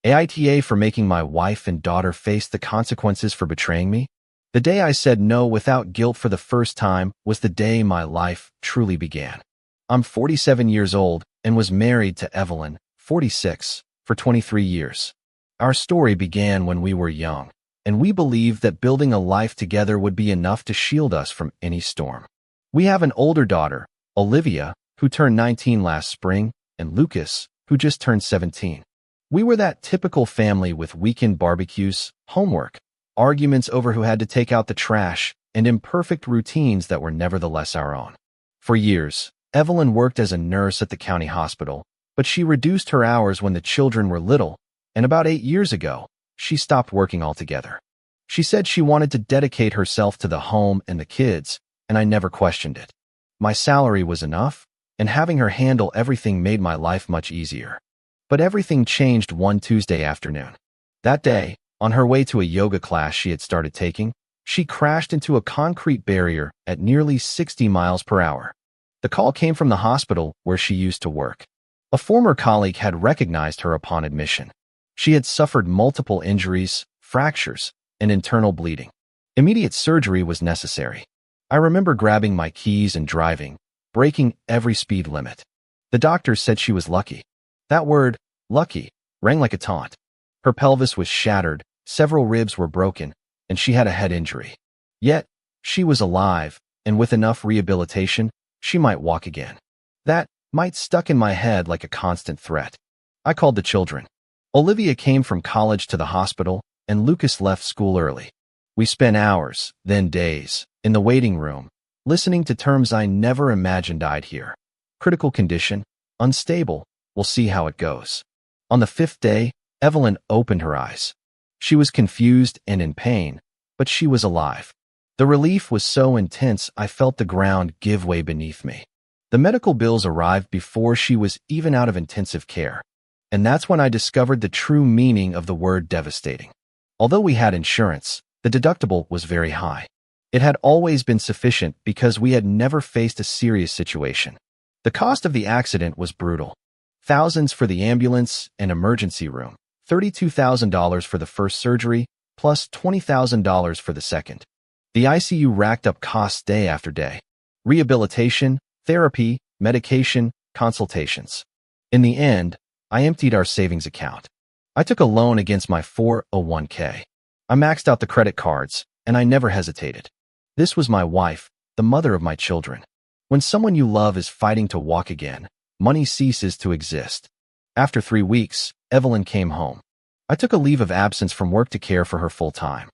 AITA for making my wife and daughter face the consequences for betraying me? The day I said no without guilt for the first time was the day my life truly began. I'm 47 years old and was married to Evelyn, 46, for 23 years. Our story began when we were young, and we believed that building a life together would be enough to shield us from any storm. We have an older daughter, Olivia, who turned 19 last spring, and Lucas, who just turned 17. We were that typical family with weekend barbecues, homework, arguments over who had to take out the trash, and imperfect routines that were nevertheless our own. For years, Evelyn worked as a nurse at the county hospital, but she reduced her hours when the children were little, and about 8 years ago, she stopped working altogether. She said she wanted to dedicate herself to the home and the kids, and I never questioned it. My salary was enough, and having her handle everything made my life much easier. But everything changed one Tuesday afternoon. That day, on her way to a yoga class she had started taking, she crashed into a concrete barrier at nearly 60 miles per hour. The call came from the hospital where she used to work. A former colleague had recognized her upon admission. She had suffered multiple injuries, fractures, and internal bleeding. Immediate surgery was necessary. I remember grabbing my keys and driving, breaking every speed limit. The doctors said she was lucky. That word, lucky, rang like a taunt. Her pelvis was shattered, several ribs were broken, and she had a head injury. Yet, she was alive, and with enough rehabilitation, she might walk again. That might stuck in my head like a constant threat. I called the children. Olivia came from college to the hospital, and Lucas left school early. We spent hours, then days, in the waiting room, listening to terms I never imagined I'd hear. Critical condition, unstable, we'll see how it goes. On the 5th day, Evelyn opened her eyes. She was confused and in pain, but she was alive. The relief was so intense I felt the ground give way beneath me. The medical bills arrived before she was even out of intensive care. And that's when I discovered the true meaning of the word devastating. Although we had insurance, the deductible was very high. It had always been sufficient because we had never faced a serious situation. The cost of the accident was brutal. Thousands for the ambulance and emergency room, $32,000 for the first surgery, plus $20,000 for the second. The ICU racked up costs day after day. Rehabilitation, therapy, medication, consultations. In the end, I emptied our savings account. I took a loan against my 401k. I maxed out the credit cards, and I never hesitated. This was my wife, the mother of my children. When someone you love is fighting to walk again, money ceases to exist. After 3 weeks, Evelyn came home. I took a leave of absence from work to care for her full time.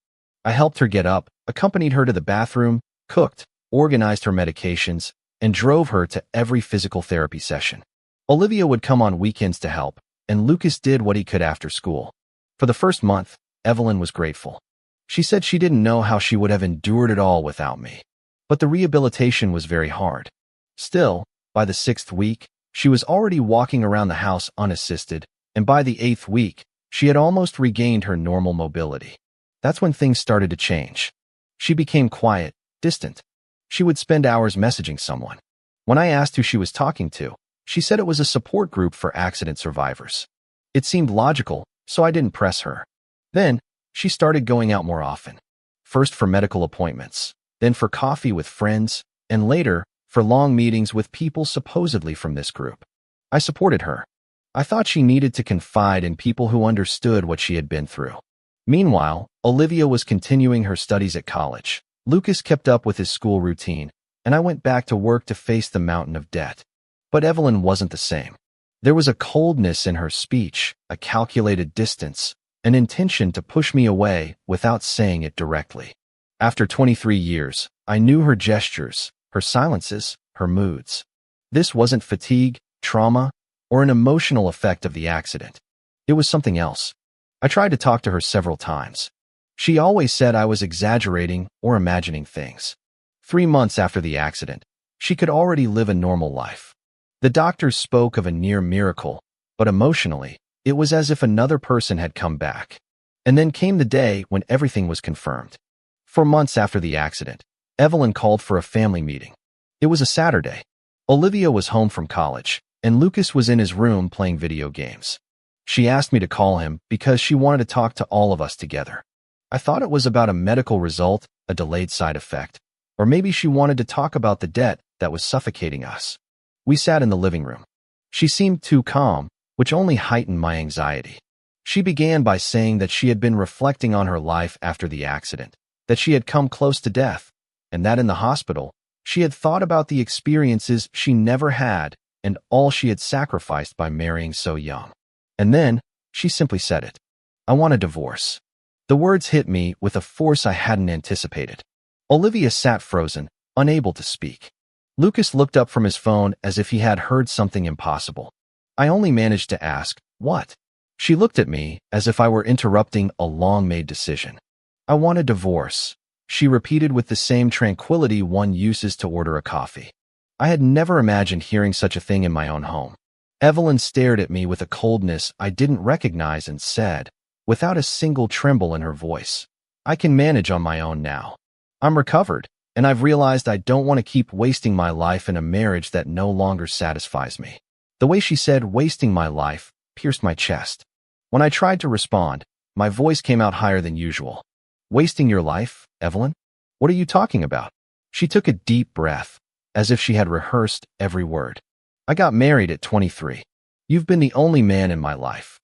I helped her get up, accompanied her to the bathroom, cooked, organized her medications, and drove her to every physical therapy session. Olivia would come on weekends to help, and Lucas did what he could after school. For the first month, Evelyn was grateful. She said she didn't know how she would have endured it all without me. But the rehabilitation was very hard. Still, by the 6th week, she was already walking around the house unassisted, and by the 8th week, she had almost regained her normal mobility. That's when things started to change. She became quiet, distant. She would spend hours messaging someone. When I asked who she was talking to, she said it was a support group for accident survivors. It seemed logical, so I didn't press her. Then, she started going out more often. First for medical appointments, then for coffee with friends, and later, for long meetings with people supposedly from this group. I supported her. I thought she needed to confide in people who understood what she had been through. Meanwhile, Olivia was continuing her studies at college. Lucas kept up with his school routine, and I went back to work to face the mountain of debt. But Evelyn wasn't the same. There was a coldness in her speech, a calculated distance, an intention to push me away without saying it directly. After 23 years, I knew her gestures, her silences, her moods. This wasn't fatigue, trauma, or an emotional effect of the accident. It was something else. I tried to talk to her several times. She always said I was exaggerating or imagining things. 3 months after the accident, she could already live a normal life. The doctors spoke of a near miracle, but emotionally, it was as if another person had come back. And then came the day when everything was confirmed. 4 months after the accident, Evelyn called for a family meeting. It was a Saturday. Olivia was home from college, and Lucas was in his room playing video games. She asked me to call him because she wanted to talk to all of us together. I thought it was about a medical result, a delayed side effect, or maybe she wanted to talk about the debt that was suffocating us. We sat in the living room. She seemed too calm, which only heightened my anxiety. She began by saying that she had been reflecting on her life after the accident, that she had come close to death, and that in the hospital, she had thought about the experiences she never had and all she had sacrificed by marrying so young. And then, she simply said it. I want a divorce. The words hit me with a force I hadn't anticipated. Olivia sat frozen, unable to speak. Lucas looked up from his phone as if he had heard something impossible. I only managed to ask, what? She looked at me as if I were interrupting a long-made decision. I want a divorce, she repeated with the same tranquility one uses to order a coffee. I had never imagined hearing such a thing in my own home. Evelyn stared at me with a coldness I didn't recognize and said, without a single tremble in her voice, I can manage on my own now. I'm recovered, and I've realized I don't want to keep wasting my life in a marriage that no longer satisfies me. The way she said wasting my life pierced my chest. When I tried to respond, my voice came out higher than usual. Wasting your life, Evelyn? What are you talking about? She took a deep breath, as if she had rehearsed every word. I got married at 23. You've been the only man in my life.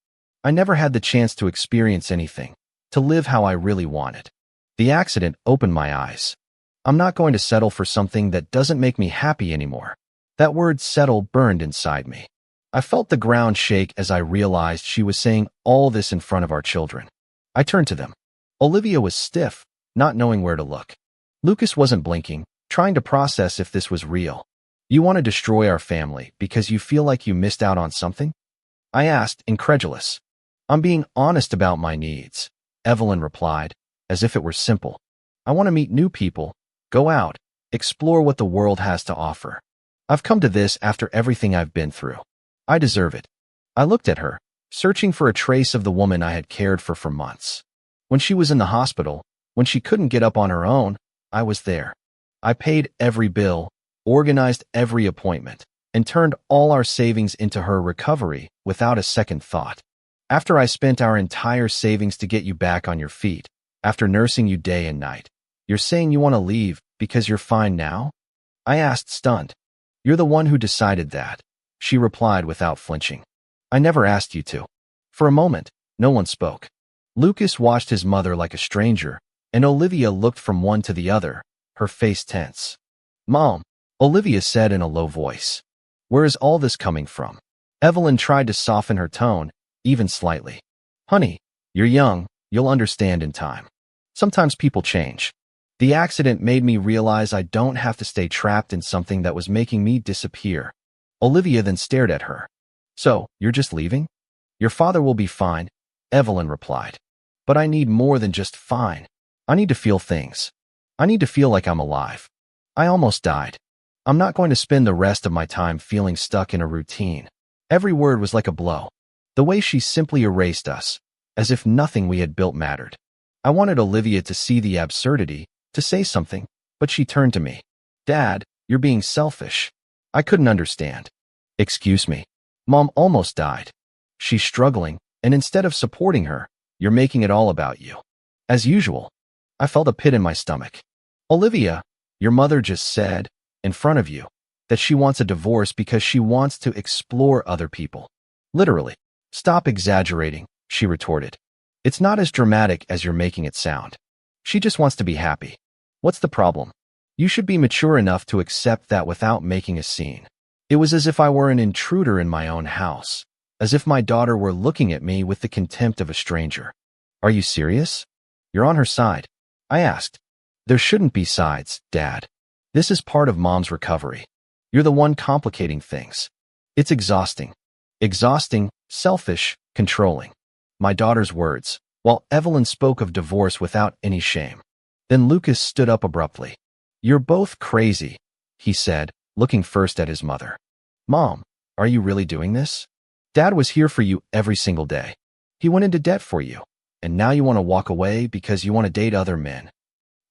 I never had the chance to experience anything, to live how I really wanted. The accident opened my eyes. I'm not going to settle for something that doesn't make me happy anymore. That word settle burned inside me. I felt the ground shake as I realized she was saying all this in front of our children. I turned to them. Olivia was stiff, not knowing where to look. Lucas wasn't blinking, trying to process if this was real. You want to destroy our family because you feel like you missed out on something? I asked, incredulous. I'm being honest about my needs, Evelyn replied, as if it were simple. I want to meet new people, go out, explore what the world has to offer. I've come to this after everything I've been through. I deserve it. I looked at her, searching for a trace of the woman I had cared for months. When she was in the hospital, when she couldn't get up on her own, I was there. I paid every bill, organized every appointment, and turned all our savings into her recovery without a second thought. After I spent our entire savings to get you back on your feet, after nursing you day and night, you're saying you want to leave because you're fine now? I asked, stunned. You're the one who decided that, she replied without flinching. I never asked you to. For a moment, no one spoke. Lucas watched his mother like a stranger, and Olivia looked from one to the other, her face tense. Mom, Olivia said in a low voice. Where is all this coming from? Evelyn tried to soften her tone, even slightly. Honey, you're young, you'll understand in time. Sometimes people change. The accident made me realize I don't have to stay trapped in something that was making me disappear. Olivia then stared at her. So, you're just leaving? Your father will be fine, Evelyn replied. But I need more than just fine. I need to feel things. I need to feel like I'm alive. I almost died. I'm not going to spend the rest of my time feeling stuck in a routine. Every word was like a blow. The way she simply erased us, as if nothing we had built mattered. I wanted Olivia to see the absurdity, to say something, but she turned to me. Dad, you're being selfish. I couldn't understand. Excuse me. Mom almost died. She's struggling, and instead of supporting her, you're making it all about you. As usual, I felt a pit in my stomach. Olivia, your mother just said, in front of you, that she wants a divorce because she wants to explore other people. Literally. Stop exaggerating, she retorted. It's not as dramatic as you're making it sound. She just wants to be happy. What's the problem? You should be mature enough to accept that without making a scene. It was as if I were an intruder in my own house, as if my daughter were looking at me with the contempt of a stranger. Are you serious? You're on her side. I asked. There shouldn't be sides, Dad. This is part of Mom's recovery. You're the one complicating things. It's exhausting. Exhausting, selfish, controlling. My daughter's words, while Evelyn spoke of divorce without any shame. Then Lucas stood up abruptly. You're both crazy, he said, looking first at his mother. Mom, are you really doing this? Dad was here for you every single day. He went into debt for you, and now you want to walk away because you want to date other men.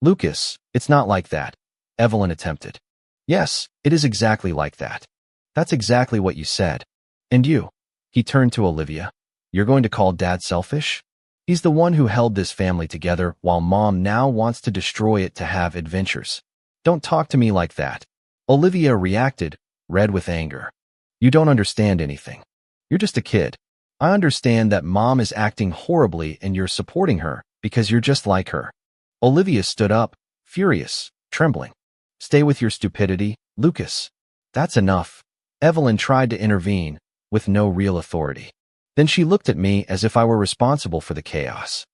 Lucas, it's not like that, Evelyn attempted. Yes, it is exactly like that. That's exactly what you said. And you, he turned to Olivia, You're going to call Dad selfish? He's the one who held this family together while Mom now wants to destroy it to have adventures. Don't talk to me like that. Olivia reacted, red with anger. You don't understand anything. You're just a kid. I understand that Mom is acting horribly and you're supporting her because you're just like her. Olivia stood up, furious, trembling. Stay with your stupidity, Lucas. That's enough. Evelyn tried to intervene, with no real authority. Then she looked at me as if I were responsible for the chaos.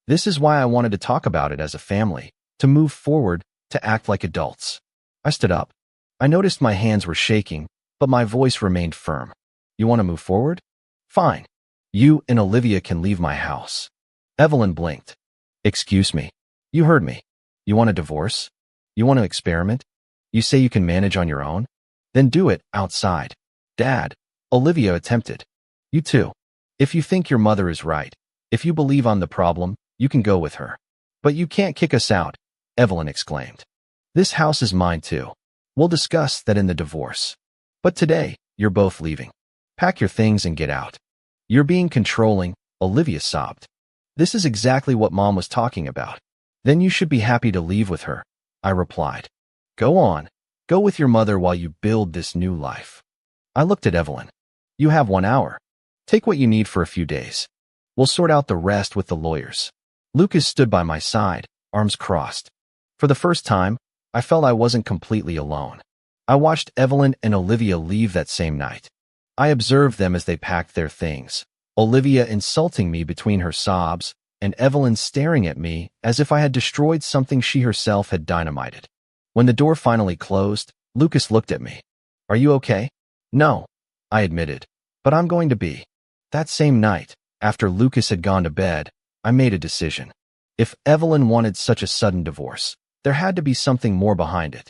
This is why I wanted to talk about it as a family, to move forward, to act like adults. I stood up. I noticed my hands were shaking, but my voice remained firm. You want to move forward? Fine. You and Olivia can leave my house. Evelyn blinked. Excuse me. You heard me. You want a divorce? You want to experiment? You say you can manage on your own? Then do it outside. Dad, Olivia attempted. You too. If you think your mother is right, if you believe on the problem, you can go with her. But you can't kick us out, Evelyn exclaimed. This house is mine too. We'll discuss that in the divorce. But today, you're both leaving. Pack your things and get out. You're being controlling, Olivia sobbed. This is exactly what Mom was talking about. Then you should be happy to leave with her, I replied. Go on. Go with your mother while you build this new life. I looked at Evelyn. You have 1 hour. Take what you need for a few days. We'll sort out the rest with the lawyers. Lucas stood by my side, arms crossed. For the first time, I felt I wasn't completely alone. I watched Evelyn and Olivia leave that same night. I observed them as they packed their things, Olivia insulting me between her sobs, and Evelyn staring at me as if I had destroyed something she herself had dynamited. When the door finally closed, Lucas looked at me. Are you okay? No, I admitted, but I'm going to be. That same night, after Lucas had gone to bed, I made a decision. If Evelyn wanted such a sudden divorce, there had to be something more behind it.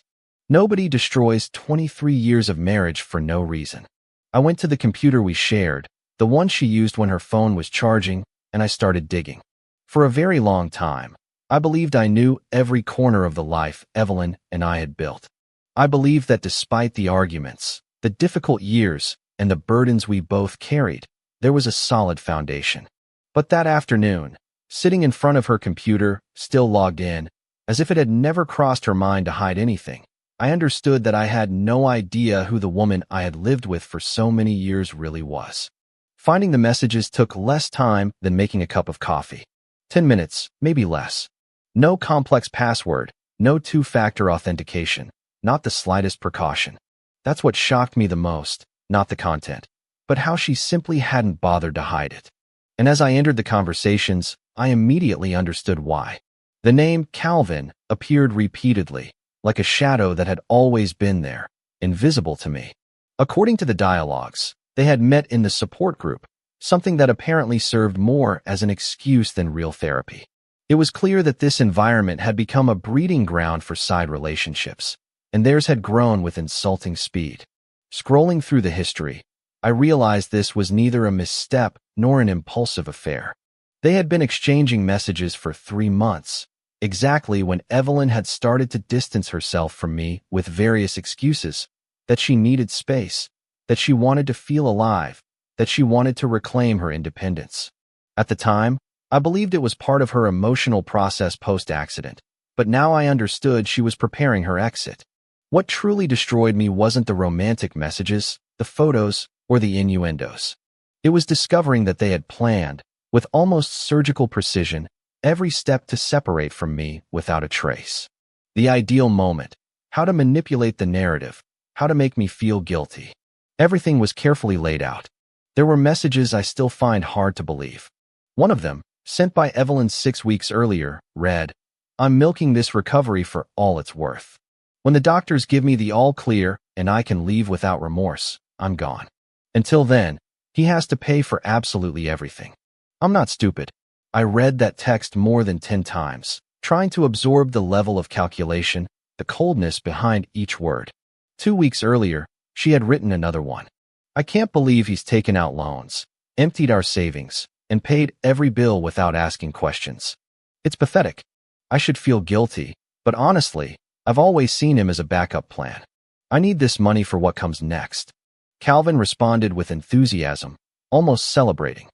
Nobody destroys 23 years of marriage for no reason. I went to the computer we shared, the one she used when her phone was charging, and I started digging. For a very long time, I believed I knew every corner of the life Evelyn and I had built. I believed that despite the arguments, the difficult years, and the burdens we both carried, there was a solid foundation. But that afternoon, sitting in front of her computer, still logged in, as if it had never crossed her mind to hide anything, I understood that I had no idea who the woman I had lived with for so many years really was. Finding the messages took less time than making a cup of coffee. 10 minutes, maybe less. No complex password, no two-factor authentication, not the slightest precaution. That's what shocked me the most, not the content, but how she simply hadn't bothered to hide it. And as I entered the conversations, I immediately understood why. The name Calvin appeared repeatedly, like a shadow that had always been there, invisible to me. According to the dialogues, they had met in the support group, something that apparently served more as an excuse than real therapy. It was clear that this environment had become a breeding ground for side relationships, and theirs had grown with insulting speed. Scrolling through the history, I realized this was neither a misstep nor an impulsive affair. They had been exchanging messages for 3 months, exactly when Evelyn had started to distance herself from me with various excuses, that she needed space, that she wanted to feel alive, that she wanted to reclaim her independence. At the time, I believed it was part of her emotional process post-accident, but now I understood she was preparing her exit. What truly destroyed me wasn't the romantic messages, the photos, or the innuendos. It was discovering that they had planned, with almost surgical precision, every step to separate from me without a trace. The ideal moment, how to manipulate the narrative, how to make me feel guilty. Everything was carefully laid out. There were messages I still find hard to believe. One of them, sent by Evelyn 6 weeks earlier, read, "I'm milking this recovery for all it's worth. When the doctors give me the all clear and I can leave without remorse, I'm gone. Until then, he has to pay for absolutely everything." I'm not stupid. I read that text more than 10 times, trying to absorb the level of calculation, the coldness behind each word. 2 weeks earlier, she had written another one. "I can't believe he's taken out loans, emptied our savings, and paid every bill without asking questions. It's pathetic. I should feel guilty, but honestly, I've always seen him as a backup plan. I need this money for what comes next." Calvin responded with enthusiasm, almost celebrating.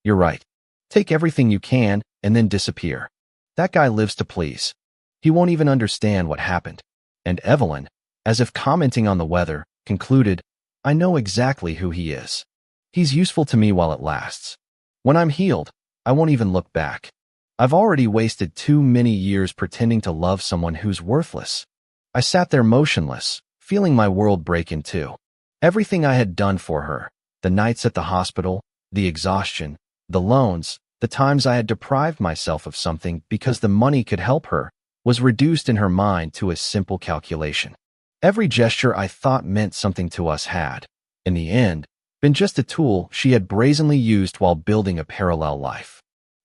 You're right. Take everything you can and then disappear. That guy lives to please. He won't even understand what happened. And Evelyn, as if commenting on the weather, concluded, I know exactly who he is. He's useful to me while it lasts. When I'm healed, I won't even look back. I've already wasted too many years pretending to love someone who's worthless. I sat there motionless, feeling my world break in two. Everything I had done for her, the nights at the hospital, the exhaustion, the loans, the times I had deprived myself of something because the money could help her, was reduced in her mind to a simple calculation. Every gesture I thought meant something to us had, in the end, been just a tool she had brazenly used while building a parallel life.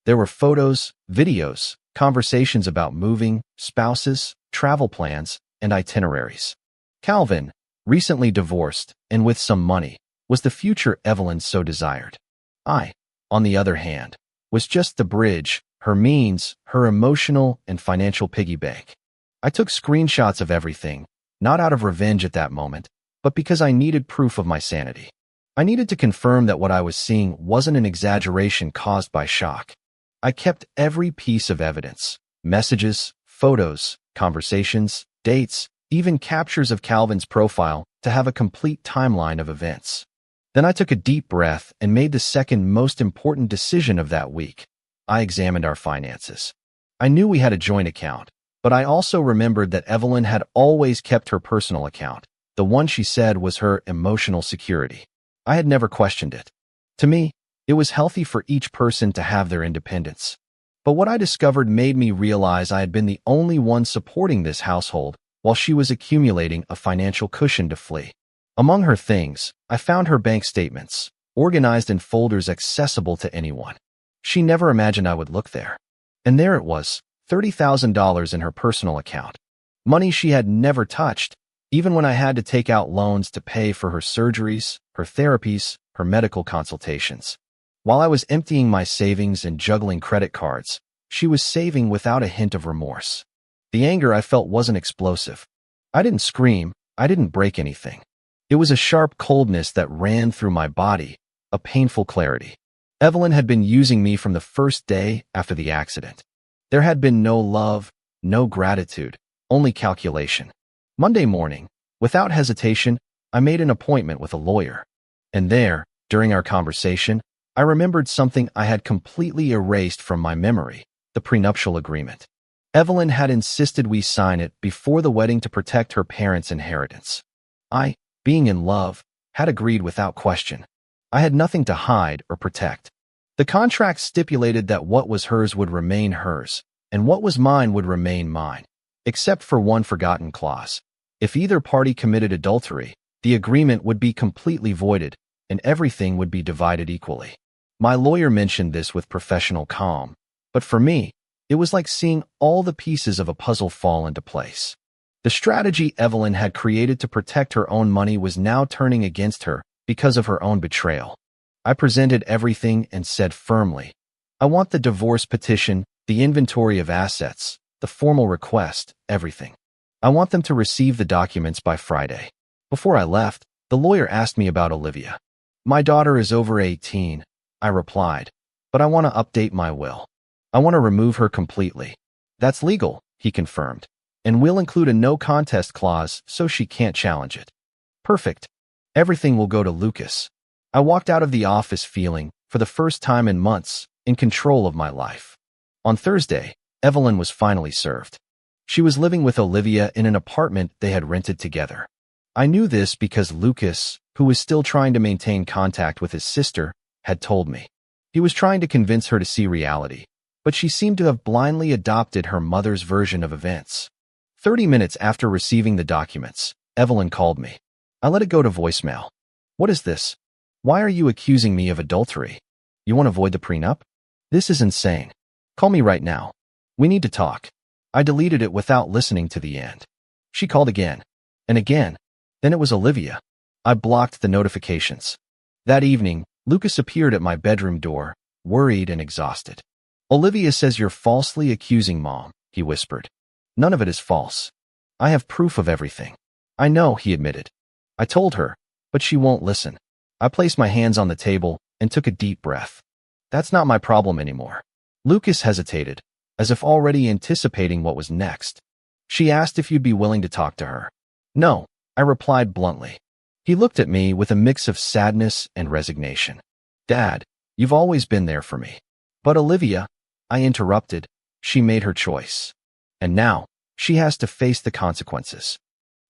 There were photos, videos, conversations about moving, spouses, travel plans, and itineraries. Calvin, recently divorced and with some money, was the future Evelyn so desired. I, on the other hand, was just the bridge, her means, her emotional and financial piggy bank. I took screenshots of everything, not out of revenge at that moment, but because I needed proof of my sanity. I needed to confirm that what I was seeing wasn't an exaggeration caused by shock. I kept every piece of evidence, messages, photos, conversations, dates, even captures of Calvin's profile to have a complete timeline of events. Then I took a deep breath and made the second most important decision of that week. I examined our finances. I knew we had a joint account, but I also remembered that Evelyn had always kept her personal account, the one she said was her emotional security. I had never questioned it. To me, it was healthy for each person to have their independence. But what I discovered made me realize I had been the only one supporting this household while she was accumulating a financial cushion to flee. Among her things, I found her bank statements, organized in folders accessible to anyone. She never imagined I would look there. And there it was, $30,000 in her personal account. Money she had never touched, even when I had to take out loans to pay for her surgeries, her therapies, her medical consultations. While I was emptying my savings and juggling credit cards, she was saving without a hint of remorse. The anger I felt wasn't explosive. I didn't scream, I didn't break anything. It was a sharp coldness that ran through my body, a painful clarity. Evelyn had been using me from the first day after the accident. There had been no love, no gratitude, only calculation. Monday morning, without hesitation, I made an appointment with a lawyer. And there, during our conversation, I remembered something I had completely erased from my memory, the prenuptial agreement. Evelyn had insisted we sign it before the wedding to protect her parents' inheritance. I, being in love, had agreed without question. I had nothing to hide or protect. The contract stipulated that what was hers would remain hers, and what was mine would remain mine, except for one forgotten clause. If either party committed adultery, the agreement would be completely voided, and everything would be divided equally. My lawyer mentioned this with professional calm, but for me, it was like seeing all the pieces of a puzzle fall into place. The strategy Evelyn had created to protect her own money was now turning against her because of her own betrayal. I presented everything and said firmly, I want the divorce petition, the inventory of assets, the formal request, everything. I want them to receive the documents by Friday. Before I left, the lawyer asked me about Olivia. My daughter is over 18, I replied, but I want to update my will. I want to remove her completely. That's legal, he confirmed, and we'll include a no contest clause so she can't challenge it. Perfect. Everything will go to Lucas. I walked out of the office feeling, for the first time in months, in control of my life. On Thursday, Evelyn was finally served. She was living with Olivia in an apartment they had rented together. I knew this because Lucas, who was still trying to maintain contact with his sister, had told me. He was trying to convince her to see reality, but she seemed to have blindly adopted her mother's version of events. 30 minutes after receiving the documents, Evelyn called me. I let it go to voicemail. What is this? Why are you accusing me of adultery? You want to avoid the prenup? This is insane. Call me right now. We need to talk. I deleted it without listening to the end. She called again. And again. Then it was Olivia. I blocked the notifications. That evening, Lucas appeared at my bedroom door, worried and exhausted. Olivia says you're falsely accusing Mom, he whispered. None of it is false. I have proof of everything. I know, he admitted. I told her, but she won't listen. I placed my hands on the table and took a deep breath. That's not my problem anymore. Lucas hesitated, as if already anticipating what was next. She asked if you'd be willing to talk to her. No, I replied bluntly. He looked at me with a mix of sadness and resignation. Dad, you've always been there for me. But Olivia, I interrupted, she made her choice. And now, she has to face the consequences.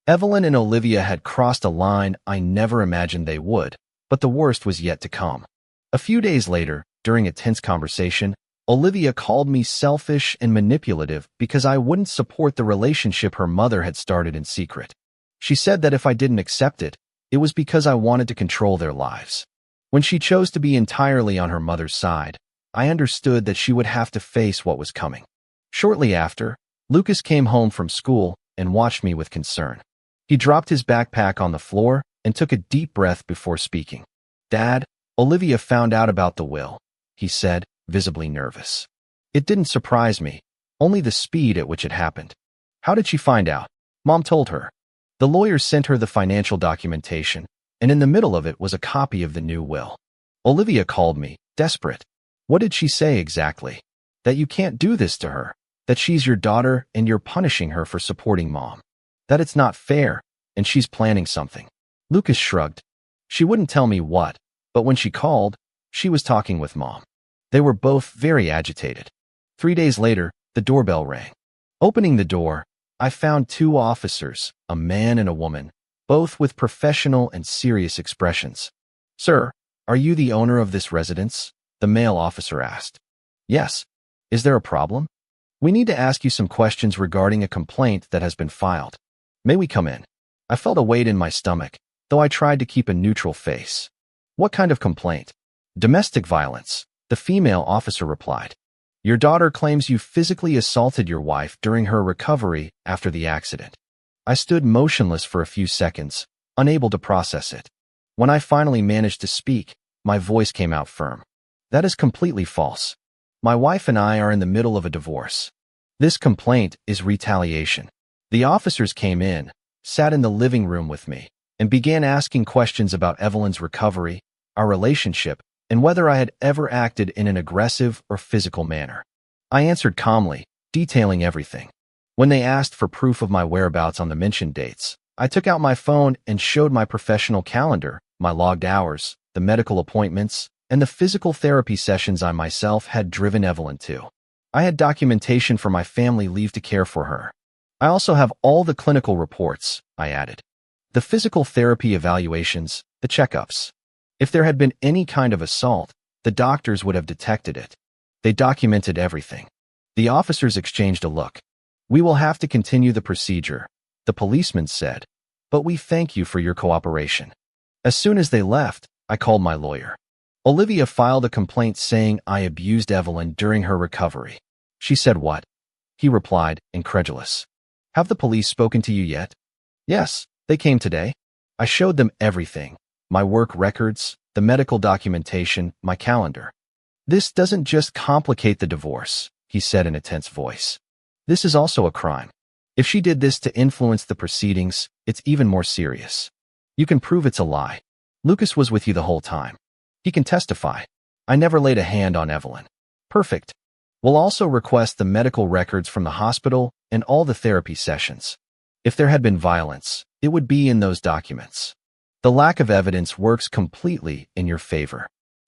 Evelyn and Olivia had crossed a line I never imagined they would, but the worst was yet to come. A few days later, during a tense conversation, Olivia called me selfish and manipulative because I wouldn't support the relationship her mother had started in secret. She said that if I didn't accept it, it was because I wanted to control their lives. When she chose to be entirely on her mother's side, I understood that she would have to face what was coming. Shortly after, Lucas came home from school and watched me with concern. He dropped his backpack on the floor and took a deep breath before speaking. Dad, Olivia found out about the will, he said, visibly nervous. It didn't surprise me, only the speed at which it happened. How did she find out? Mom told her. The lawyer sent her the financial documentation, and in the middle of it was a copy of the new will. Olivia called me, desperate. What did she say exactly? That you can't do this to her, that she's your daughter and you're punishing her for supporting Mom. That it's not fair, and she's planning something. Lucas shrugged. She wouldn't tell me what, but when she called, she was talking with Mom. They were both very agitated. 3 days later, the doorbell rang. Opening the door, I found 2 officers, a man and a woman, both with professional and serious expressions. Sir, are you the owner of this residence? The male officer asked. Yes. Is there a problem? We need to ask you some questions regarding a complaint that has been filed. May we come in? I felt a weight in my stomach, though I tried to keep a neutral face. What kind of complaint? Domestic violence, the female officer replied. Your daughter claims you physically assaulted your wife during her recovery after the accident. I stood motionless for a few seconds, unable to process it. When I finally managed to speak, my voice came out firm. That is completely false. My wife and I are in the middle of a divorce. This complaint is retaliation. The officers came in, sat in the living room with me, and began asking questions about Evelyn's recovery, our relationship, and whether I had ever acted in an aggressive or physical manner. I answered calmly, detailing everything. When they asked for proof of my whereabouts on the mentioned dates, I took out my phone and showed my professional calendar, my logged hours, the medical appointments, and the physical therapy sessions I myself had driven Evelyn to. I had documentation for my family leave to care for her. I also have all the clinical reports, I added. The physical therapy evaluations, the checkups. If there had been any kind of assault, the doctors would have detected it. They documented everything. The officers exchanged a look. We will have to continue the procedure, the policeman said, but we thank you for your cooperation. As soon as they left, I called my lawyer. Olivia filed a complaint saying I abused Evelyn during her recovery. She said what? He replied, incredulous. Have the police spoken to you yet? Yes, they came today. I showed them everything. My work records, the medical documentation, my calendar. This doesn't just complicate the divorce, he said in a tense voice. This is also a crime. If she did this to influence the proceedings, it's even more serious. You can prove it's a lie. Lucas was with you the whole time. He can testify. I never laid a hand on Evelyn. Perfect. We'll also request the medical records from the hospital and all the therapy sessions. If there had been violence, it would be in those documents. The lack of evidence works completely in your favor.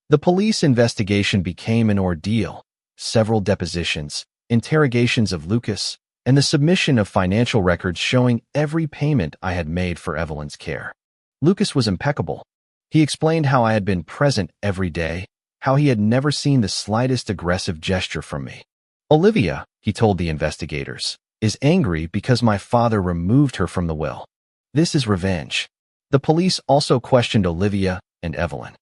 The police investigation became an ordeal, several depositions, interrogations of Lucas, and the submission of financial records showing every payment I had made for Evelyn's care. Lucas was impeccable. He explained how I had been present every day, how he had never seen the slightest aggressive gesture from me. Olivia, he told the investigators, is angry because my father removed her from the will. This is revenge. The police also questioned Olivia and Evelyn.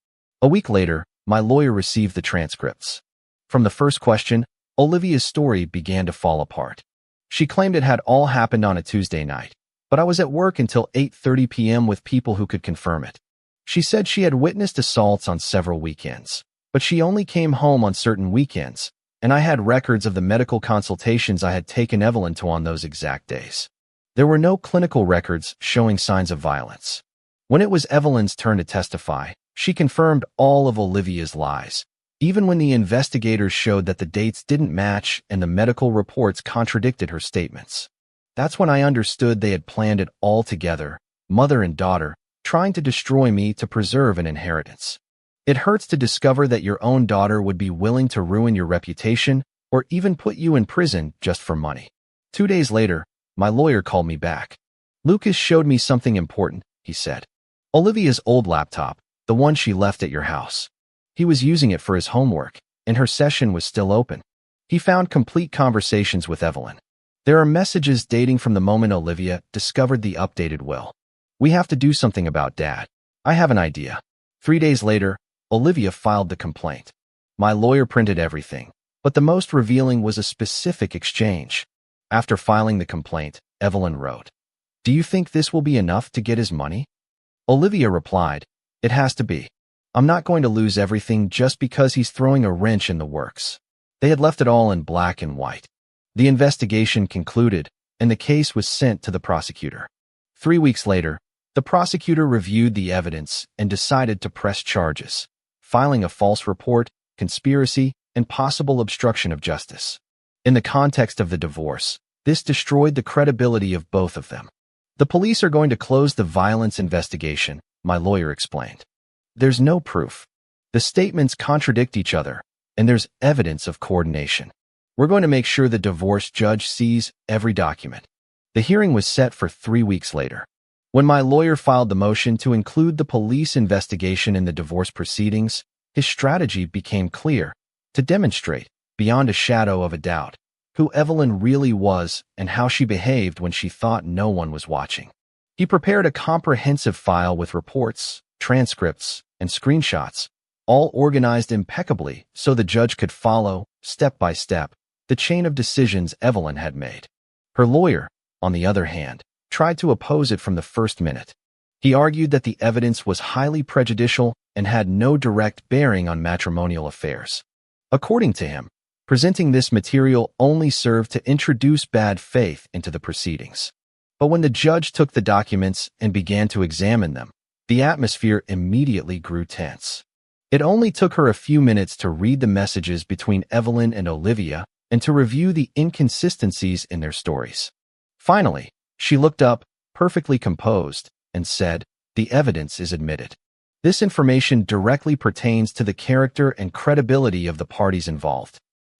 A week later, my lawyer received the transcripts. From the first question, Olivia's story began to fall apart. She claimed it had all happened on a Tuesday night, but I was at work until 8:30 p.m. with people who could confirm it. She said she had witnessed assaults on several weekends, but she only came home on certain weekends, and I had records of the medical consultations I had taken Evelyn to on those exact days. There were no clinical records showing signs of violence. When it was Evelyn's turn to testify, she confirmed all of Olivia's lies, even when the investigators showed that the dates didn't match and the medical reports contradicted her statements. That's when I understood they had planned it all together, mother and daughter, trying to destroy me to preserve an inheritance. It hurts to discover that your own daughter would be willing to ruin your reputation or even put you in prison just for money. 2 days later, my lawyer called me back. Lucas showed me something important, he said. Olivia's old laptop, the one she left at your house. He was using it for his homework, and her session was still open. He found complete conversations with Evelyn. There are messages dating from the moment Olivia discovered the updated will. We have to do something about Dad. I have an idea. 3 days later, Olivia filed the complaint. My lawyer printed everything, but the most revealing was a specific exchange. After filing the complaint, Evelyn wrote, "Do you think this will be enough to get his money?" Olivia replied, "It has to be. I'm not going to lose everything just because he's throwing a wrench in the works." They had left it all in black and white. The investigation concluded, and the case was sent to the prosecutor. 3 weeks later, the prosecutor reviewed the evidence and decided to press charges, filing a false report, conspiracy, and possible obstruction of justice. In the context of the divorce, this destroyed the credibility of both of them. The police are going to close the violence investigation, my lawyer explained. There's no proof. The statements contradict each other, and there's evidence of coordination. We're going to make sure the divorce judge sees every document. The hearing was set for 3 weeks later. When my lawyer filed the motion to include the police investigation in the divorce proceedings, his strategy became clear: to demonstrate, beyond a shadow of a doubt, who Evelyn really was and how she behaved when she thought no one was watching. He prepared a comprehensive file with reports, transcripts, and screenshots, all organized impeccably so the judge could follow, step by step, the chain of decisions Evelyn had made. Her lawyer, on the other hand, tried to oppose it from the first minute. He argued that the evidence was highly prejudicial and had no direct bearing on matrimonial affairs. According to him, presenting this material only served to introduce bad faith into the proceedings. But when the judge took the documents and began to examine them, the atmosphere immediately grew tense. It only took her a few minutes to read the messages between Evelyn and Olivia and to review the inconsistencies in their stories. Finally, she looked up, perfectly composed, and said, "The evidence is admitted." This information directly pertains to the character and credibility of the parties involved.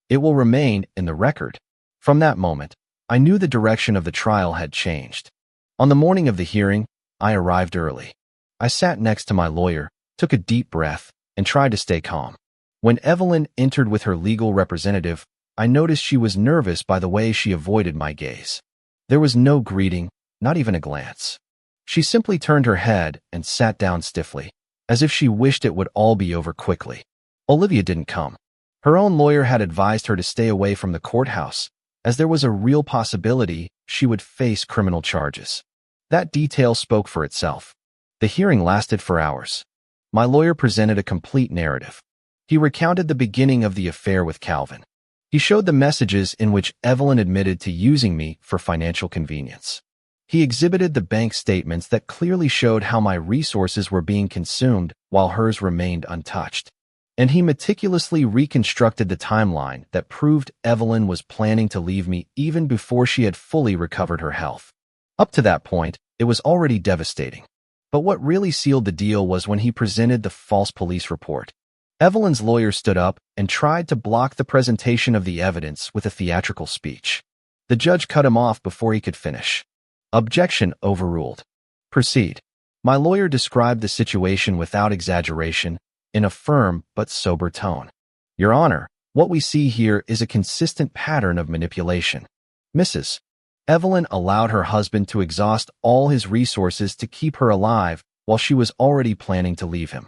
It will remain in the record. From that moment, I knew the direction of the trial had changed. On the morning of the hearing, I arrived early. I sat next to my lawyer, took a deep breath, and tried to stay calm. When Evelyn entered with her legal representative, I noticed she was nervous by the way she avoided my gaze. There was no greeting, not even a glance. She simply turned her head and sat down stiffly, as if she wished it would all be over quickly. Olivia didn't come. Her own lawyer had advised her to stay away from the courthouse, as there was a real possibility she would face criminal charges. That detail spoke for itself. The hearing lasted for hours. My lawyer presented a complete narrative. He recounted the beginning of the affair with Calvin. He showed the messages in which Evelyn admitted to using me for financial convenience. He exhibited the bank statements that clearly showed how my resources were being consumed while hers remained untouched. And he meticulously reconstructed the timeline that proved Evelyn was planning to leave me even before she had fully recovered her health. Up to that point, it was already devastating. But what really sealed the deal was when he presented the false police report. Evelyn's lawyer stood up and tried to block the presentation of the evidence with a theatrical speech. The judge cut him off before he could finish. Objection overruled. Proceed. My lawyer described the situation without exaggeration, in a firm but sober tone. Your Honor, what we see here is a consistent pattern of manipulation. Mrs. Evelyn allowed her husband to exhaust all his resources to keep her alive while she was already planning to leave him.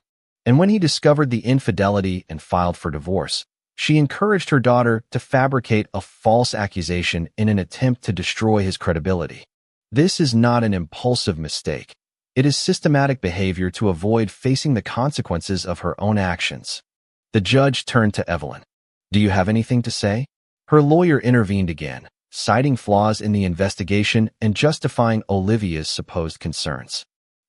And when he discovered the infidelity and filed for divorce, she encouraged her daughter to fabricate a false accusation in an attempt to destroy his credibility. This is not an impulsive mistake. It is systematic behavior to avoid facing the consequences of her own actions. The judge turned to Evelyn. Do you have anything to say? Her lawyer intervened again, citing flaws in the investigation and justifying Olivia's supposed concerns.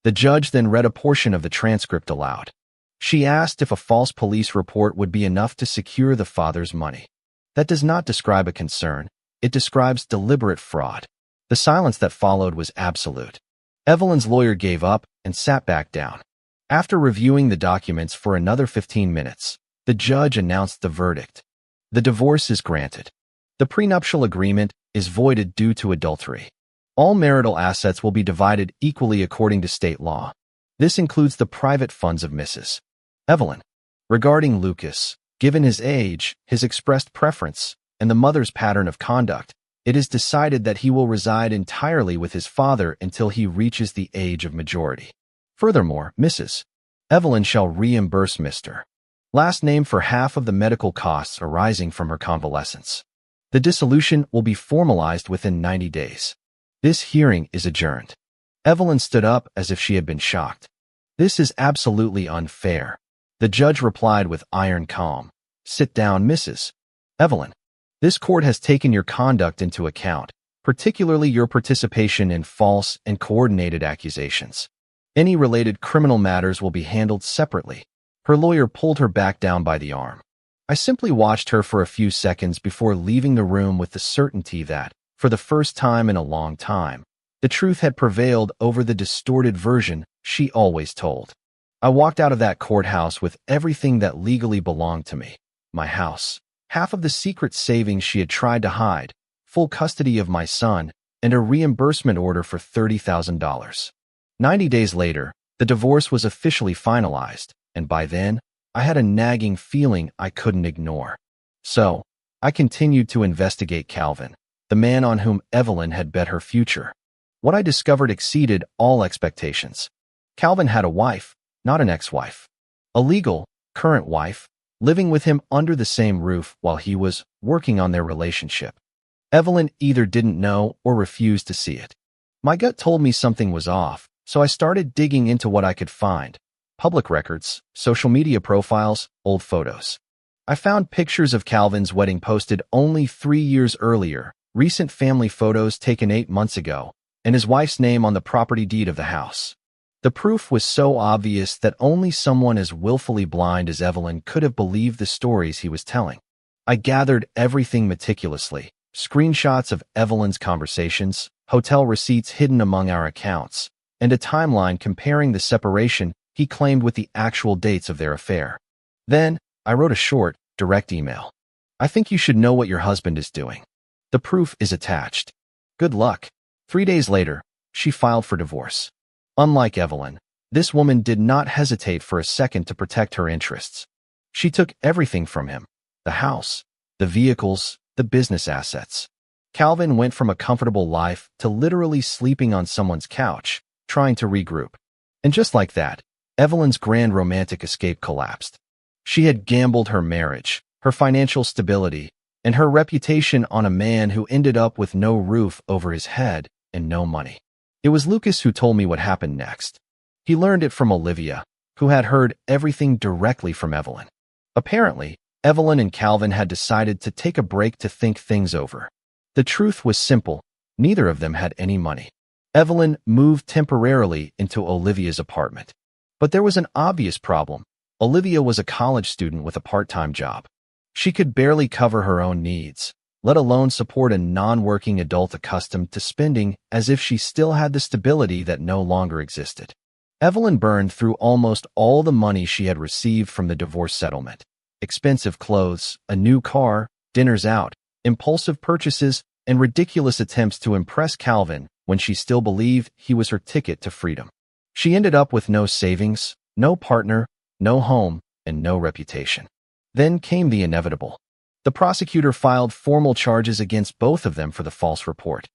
The judge then read a portion of the transcript aloud. She asked if a false police report would be enough to secure the father's money. That does not describe a concern. It describes deliberate fraud. The silence that followed was absolute. Evelyn's lawyer gave up and sat back down. After reviewing the documents for another 15 minutes, the judge announced the verdict. The divorce is granted. The prenuptial agreement is voided due to adultery. All marital assets will be divided equally according to state law. This includes the private funds of Mrs. Evelyn. Regarding Lucas, given his age, his expressed preference, and the mother's pattern of conduct, it is decided that he will reside entirely with his father until he reaches the age of majority. Furthermore, Mrs. Evelyn shall reimburse Mr. last name for half of the medical costs arising from her convalescence. The dissolution will be formalized within 90 days. This hearing is adjourned. Evelyn stood up as if she had been shocked. This is absolutely unfair. The judge replied with iron calm. Sit down, Mrs. Evelyn. This court has taken your conduct into account, particularly your participation in false and coordinated accusations. Any related criminal matters will be handled separately. Her lawyer pulled her back down by the arm. I simply watched her for a few seconds before leaving the room with the certainty that, for the first time in a long time, the truth had prevailed over the distorted version she always told. I walked out of that courthouse with everything that legally belonged to me. My house, half of the secret savings she had tried to hide, full custody of my son, and a reimbursement order for $30,000. 90 days later, the divorce was officially finalized, and by then, I had a nagging feeling I couldn't ignore. So, I continued to investigate Calvin, the man on whom Evelyn had bet her future. What I discovered exceeded all expectations. Calvin had a wife, not an ex-wife. A legal, current wife, living with him under the same roof while he was working on their relationship. Evelyn either didn't know or refused to see it. My gut told me something was off, so I started digging into what I could find. Public records, social media profiles, old photos. I found pictures of Calvin's wedding posted only 3 years earlier, recent family photos taken 8 months ago, and his wife's name on the property deed of the house. The proof was so obvious that only someone as willfully blind as Evelyn could have believed the stories he was telling. I gathered everything meticulously, screenshots of Evelyn's conversations, hotel receipts hidden among our accounts, and a timeline comparing the separation he claimed with the actual dates of their affair. Then, I wrote a short, direct email. I think you should know what your husband is doing. The proof is attached. Good luck. 3 days later, she filed for divorce. Unlike Evelyn, this woman did not hesitate for a second to protect her interests. She took everything from him: the house, the vehicles, the business assets. Calvin went from a comfortable life to literally sleeping on someone's couch, trying to regroup. And just like that, Evelyn's grand romantic escape collapsed. She had gambled her marriage, her financial stability, and her reputation on a man who ended up with no roof over his head and no money. It was Lucas who told me what happened next. He learned it from Olivia, who had heard everything directly from Evelyn. Apparently, Evelyn and Calvin had decided to take a break to think things over. The truth was simple: neither of them had any money. Evelyn moved temporarily into Olivia's apartment. But there was an obvious problem. Olivia was a college student with a part-time job. She could barely cover her own needs, let alone support a non-working adult accustomed to spending as if she still had the stability that no longer existed. Evelyn burned through almost all the money she had received from the divorce settlement. Expensive clothes, a new car, dinners out, impulsive purchases, and ridiculous attempts to impress Calvin when she still believed he was her ticket to freedom. She ended up with no savings, no partner, no home, and no reputation. Then came the inevitable. The prosecutor filed formal charges against both of them for the false report.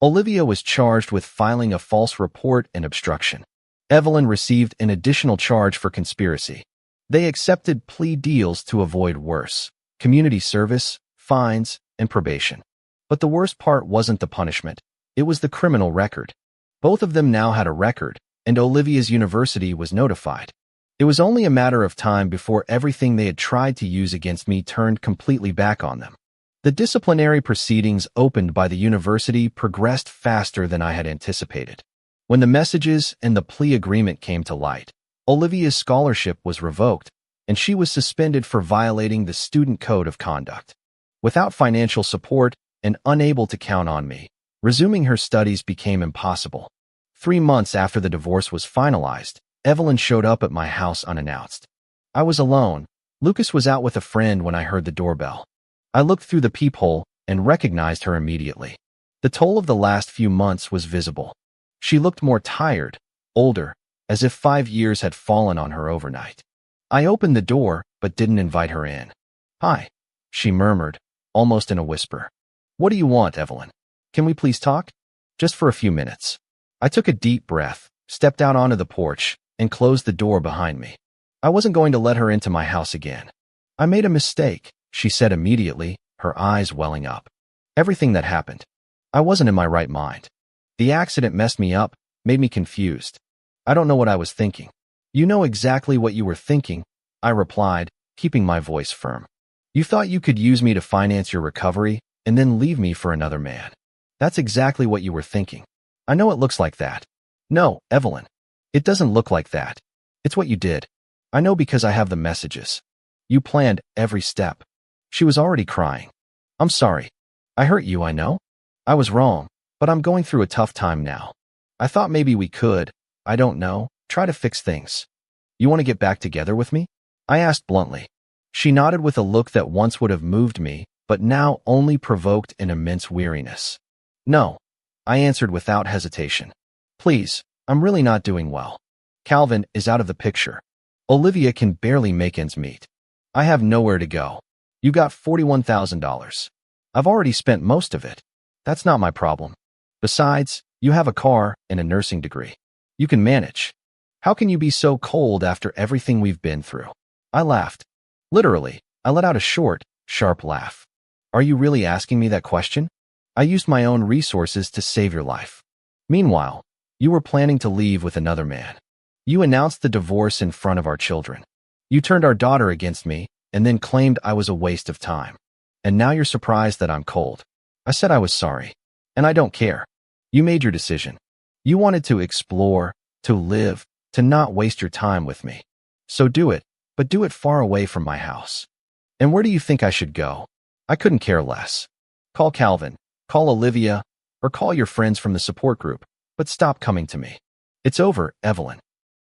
Olivia was charged with filing a false report and obstruction. Evelyn received an additional charge for conspiracy. They accepted plea deals to avoid worse: community service, fines, and probation. But the worst part wasn't the punishment. It was the criminal record. Both of them now had a record, and Olivia's university was notified. It was only a matter of time before everything they had tried to use against me turned completely back on them. The disciplinary proceedings opened by the university progressed faster than I had anticipated. When the messages and the plea agreement came to light, Olivia's scholarship was revoked, and she was suspended for violating the student code of conduct. Without financial support and unable to count on me, resuming her studies became impossible. 3 months after the divorce was finalized, Evelyn showed up at my house unannounced. I was alone. Lucas was out with a friend when I heard the doorbell. I looked through the peephole and recognized her immediately. The toll of the last few months was visible. She looked more tired, older, as if 5 years had fallen on her overnight. I opened the door, but didn't invite her in. "Hi," she murmured, almost in a whisper. "What do you want, Evelyn? Can we please talk? Just for a few minutes." I took a deep breath, stepped out onto the porch, and closed the door behind me. I wasn't going to let her into my house again. "I made a mistake," she said immediately, her eyes welling up. "Everything that happened. I wasn't in my right mind. The accident messed me up, made me confused. I don't know what I was thinking." "You know exactly what you were thinking," I replied, keeping my voice firm. "You thought you could use me to finance your recovery and then leave me for another man. That's exactly what you were thinking. I know it looks like that." "No, Evelyn. It doesn't look like that. It's what you did. I know because I have the messages. You planned every step." She was already crying. "I'm sorry. I hurt you, I know. I was wrong, but I'm going through a tough time now. I thought maybe we could, I don't know, try to fix things. You want to get back together with me?" I asked bluntly. She nodded with a look that once would have moved me, but now only provoked an immense weariness. "No," I answered without hesitation. "Please, I'm really not doing well. Calvin is out of the picture. Olivia can barely make ends meet. I have nowhere to go. You got $41,000. I've already spent most of it. That's not my problem. Besides, you have a car and a nursing degree. You can manage. How can you be so cold after everything we've been through?" I laughed. Literally, I let out a short, sharp laugh. "Are you really asking me that question? I used my own resources to save your life. Meanwhile, you were planning to leave with another man. You announced the divorce in front of our children. You turned our daughter against me and then claimed I was a waste of time. And now you're surprised that I'm cold." I said I was sorry. "And I don't care. You made your decision. You wanted to explore, to live, to not waste your time with me. So do it, but do it far away from my house. And where do you think I should go? I couldn't care less. Call Calvin, call Olivia, or call your friends from the support group, but stop coming to me. It's over, Evelyn."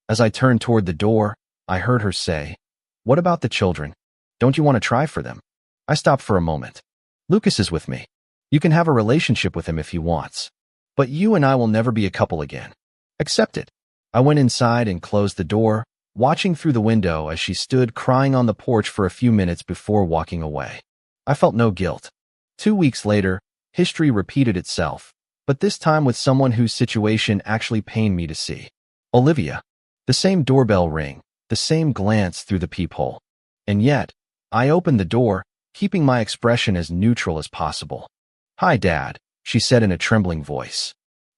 As I turned toward the door, I heard her say, "What about the children? Don't you want to try for them?" I stopped for a moment. "Lucas is with me. You can have a relationship with him if he wants. But you and I will never be a couple again. Accept it." I went inside and closed the door, watching through the window as she stood crying on the porch for a few minutes before walking away. I felt no guilt. 2 weeks later, history repeated itself, but this time with someone whose situation actually pained me to see. Olivia. The same doorbell ring, the same glance through the peephole. And yet, I opened the door, keeping my expression as neutral as possible. "Hi, Dad," she said in a trembling voice.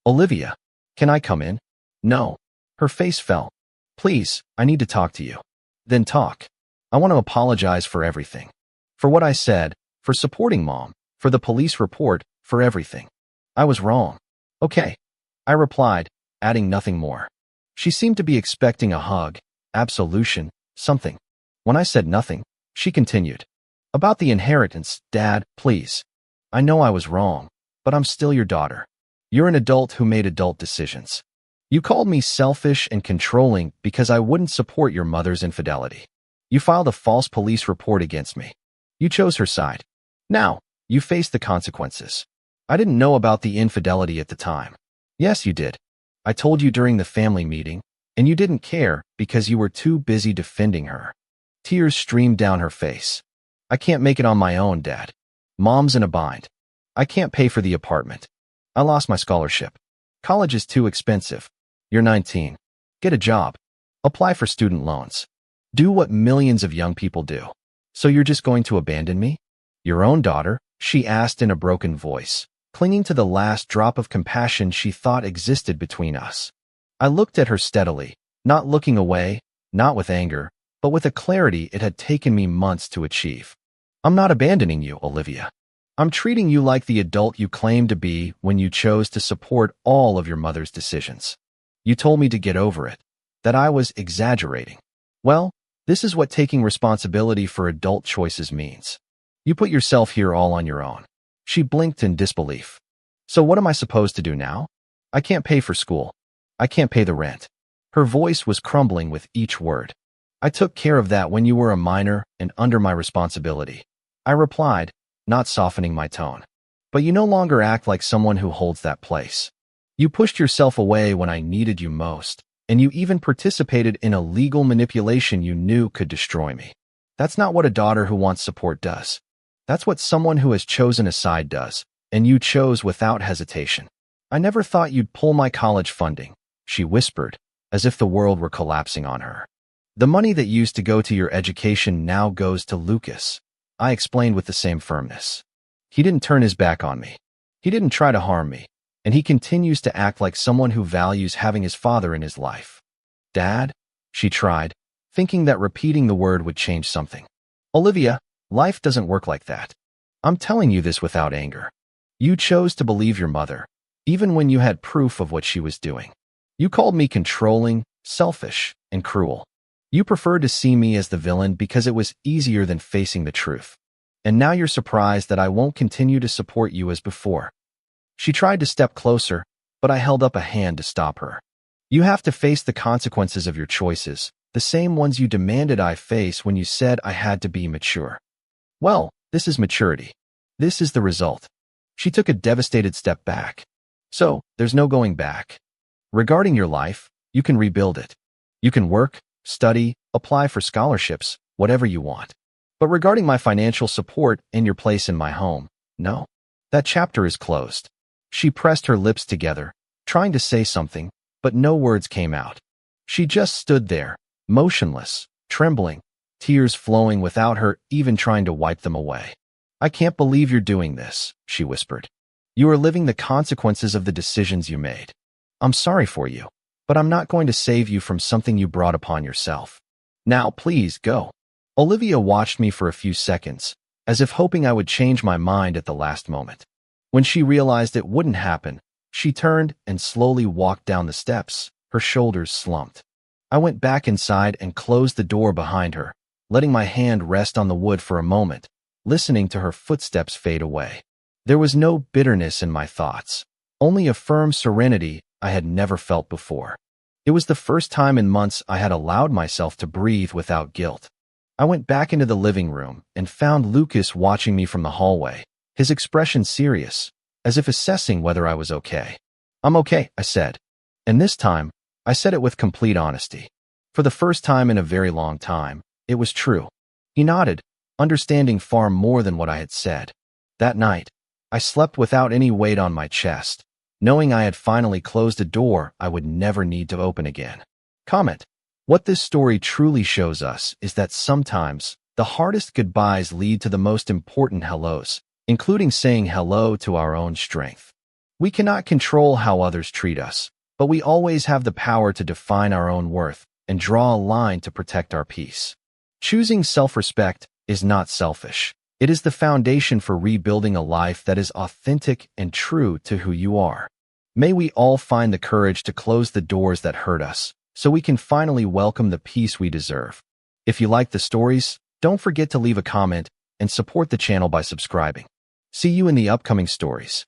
"Olivia, can I come in?" "No." Her face fell. "Please, I need to talk to you." "Then talk. I want to apologize for everything. For what I said, for supporting Mom, for the police report, for everything. I was wrong." "Okay," I replied, adding nothing more. She seemed to be expecting a hug, absolution, something. When I said nothing, she continued. "About the inheritance, Dad, please. I know I was wrong, but I'm still your daughter. You're an adult who made adult decisions. You called me selfish and controlling because I wouldn't support your mother's infidelity. You filed a false police report against me. You chose her side. Now, you face the consequences. I didn't know about the infidelity at the time. Yes, you did. I told you during the family meeting, and you didn't care because you were too busy defending her." Tears streamed down her face. "I can't make it on my own, Dad. Mom's in a bind. I can't pay for the apartment. I lost my scholarship. College is too expensive. You're 19. Get a job. Apply for student loans. Do what millions of young people do. So you're just going to abandon me? Your own daughter?" she asked in a broken voice, clinging to the last drop of compassion she thought existed between us. I looked at her steadily, not looking away, not with anger, but with a clarity it had taken me months to achieve. "I'm not abandoning you, Olivia. I'm treating you like the adult you claimed to be when you chose to support all of your mother's decisions. You told me to get over it. that I was exaggerating. Well, this is what taking responsibility for adult choices means. You put yourself here all on your own. She blinked in disbelief. So what am I supposed to do now? I can't pay for school. I can't pay the rent. Her voice was crumbling with each word. I took care of that when you were a minor and under my responsibility. I replied, not softening my tone. But you no longer act like someone who holds that place. You pushed yourself away when I needed you most, and you even participated in a legal manipulation you knew could destroy me. That's not what a daughter who wants support does. That's what someone who has chosen a side does, and you chose without hesitation. I never thought you'd pull my college funding, she whispered, as if the world were collapsing on her. The money that used to go to your education now goes to Lucas, I explained with the same firmness. He didn't turn his back on me. He didn't try to harm me, and he continues to act like someone who values having his father in his life. Dad? She tried, thinking that repeating the word would change something. Olivia, life doesn't work like that. I'm telling you this without anger. You chose to believe your mother, even when you had proof of what she was doing. You called me controlling, selfish, and cruel. You preferred to see me as the villain because it was easier than facing the truth. And now you're surprised that I won't continue to support you as before. She tried to step closer, but I held up a hand to stop her. You have to face the consequences of your choices, the same ones you demanded I face when you said I had to be mature. Well, this is maturity. This is the result. She took a devastated step back. So, there's no going back. Regarding your life, you can rebuild it. You can work, study, apply for scholarships, whatever you want. But regarding my financial support and your place in my home, no. That chapter is closed. She pressed her lips together, trying to say something, but no words came out. She just stood there, motionless, trembling, tears flowing without her even trying to wipe them away. I can't believe you're doing this, she whispered. You are living the consequences of the decisions you made. I'm sorry for you, but I'm not going to save you from something you brought upon yourself. Now, please, go. Olivia watched me for a few seconds, as if hoping I would change my mind at the last moment. When she realized it wouldn't happen, she turned and slowly walked down the steps, her shoulders slumped. I went back inside and closed the door behind her, letting my hand rest on the wood for a moment, listening to her footsteps fade away. There was no bitterness in my thoughts, only a firm serenity I had never felt before. It was the first time in months I had allowed myself to breathe without guilt. I went back into the living room and found Lucas watching me from the hallway, his expression serious, as if assessing whether I was okay. I'm okay, I said. And this time, I said it with complete honesty. For the first time in a very long time, it was true. He nodded, understanding far more than what I had said. That night, I slept without any weight on my chest, knowing I had finally closed a door I would never need to open again. Comment. What this story truly shows us is that sometimes the hardest goodbyes lead to the most important hellos, including saying hello to our own strength. We cannot control how others treat us, but we always have the power to define our own worth and draw a line to protect our peace. Choosing self-respect is not selfish. It is the foundation for rebuilding a life that is authentic and true to who you are. May we all find the courage to close the doors that hurt us, so we can finally welcome the peace we deserve. If you like the stories, don't forget to leave a comment and support the channel by subscribing. See you in the upcoming stories.